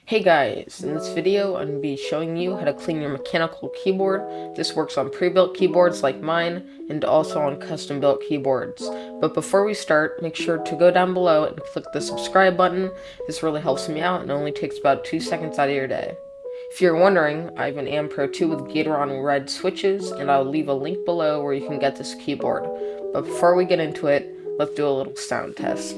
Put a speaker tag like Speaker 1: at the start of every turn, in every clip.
Speaker 1: Hey guys, in this video I'm going to be showing you how to clean your mechanical keyboard. This works on pre-built keyboards like mine and also on custom built keyboards. But before we start, make sure to go down below and click the subscribe button. This really helps me out and only takes about 2 seconds out of your day. If you're wondering, I have an AM Pro 2 with Gatoron red switches, and I'll leave a link below where you can get this keyboard. But before we get into it, let's do a little sound test.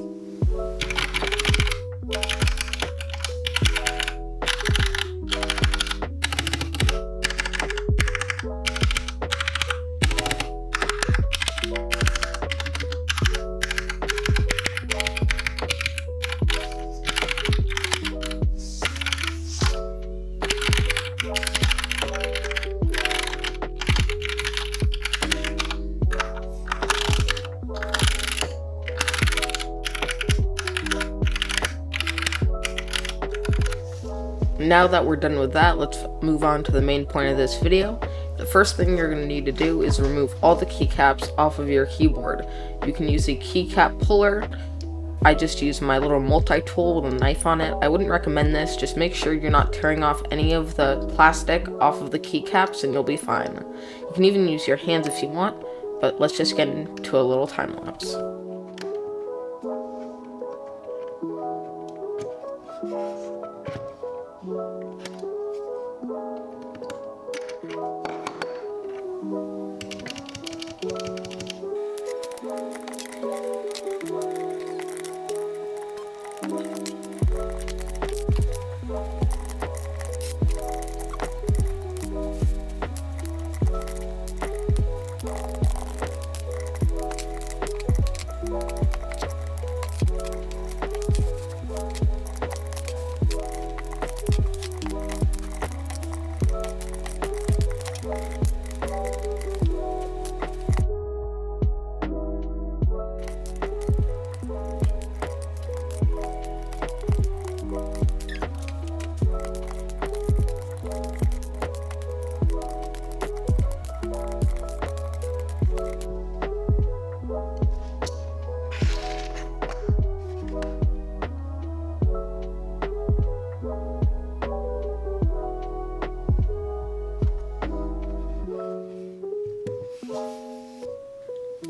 Speaker 1: Now that we're done with that, let's move on to the main point of this video. The first thing you're going to need to do is remove all the keycaps off of your keyboard. You can use a keycap puller. I just use my little multi-tool with a knife on it. I wouldn't recommend this, just make sure you're not tearing off any of the plastic off of the keycaps and you'll be fine. You can even use your hands if you want, but let's just get into a little time lapse.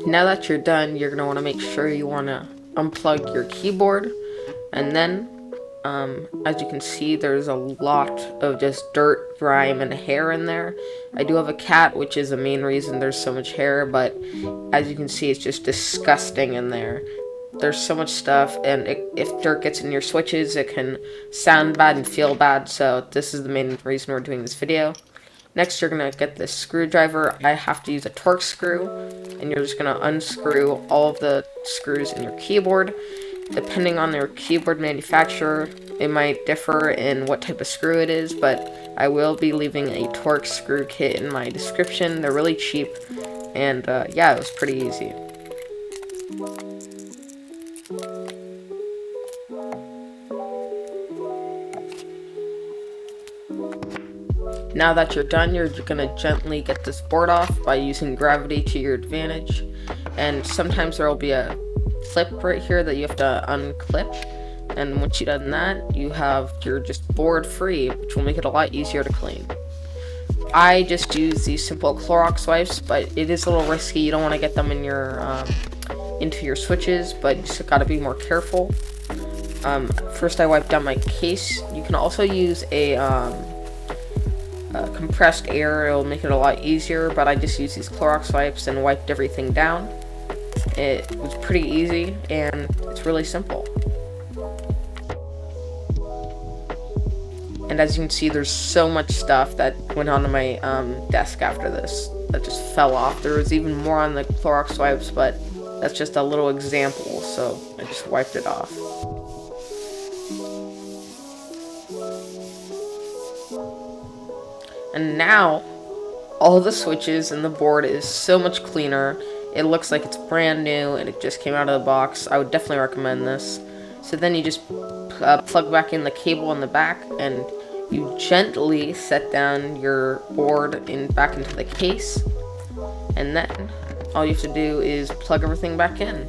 Speaker 1: Now that you're done, you're going to want to make sure you want to unplug your keyboard, and then as you can see, there's a lot of just dirt, grime, and hair in there. I do have a cat, which is the main reason there's so much hair, but as you can see, it's just disgusting in there. There's so much stuff, and if dirt gets in your switches, it can sound bad and feel bad, so this is the main reason we're doing this video. Next, you're going to get this screwdriver. I have to use a Torx screw, and you're just going to unscrew all of the screws in your keyboard. Depending on your keyboard manufacturer, it might differ in what type of screw it is, but I will be leaving a Torx screw kit in my description. They're really cheap, and yeah, it was pretty easy. Now that you're done, you're going to gently get this board off by using gravity to your advantage. And sometimes there will be a clip right here that you have to unclip. And once you've done that, you're just board free, which will make it a lot easier to clean. I just use these simple Clorox wipes, but it is a little risky. You don't want to get them in your into your switches, but you just got to be more careful. First, I wiped down my case. You can also use a compressed air. It'll make it a lot easier, but I just used these Clorox wipes and wiped everything down. It was pretty easy, and it's really simple. And as you can see, there's so much stuff that went onto my desk after this that just fell off. There was even more on the Clorox wipes, but that's just a little example, so I just wiped it off. And now, all the switches and the board is so much cleaner. It looks like it's brand new and it just came out of the box. I would definitely recommend this. So then you just plug back in the cable in the back, and you gently set down your board back into the case. And then all you have to do is plug everything back in.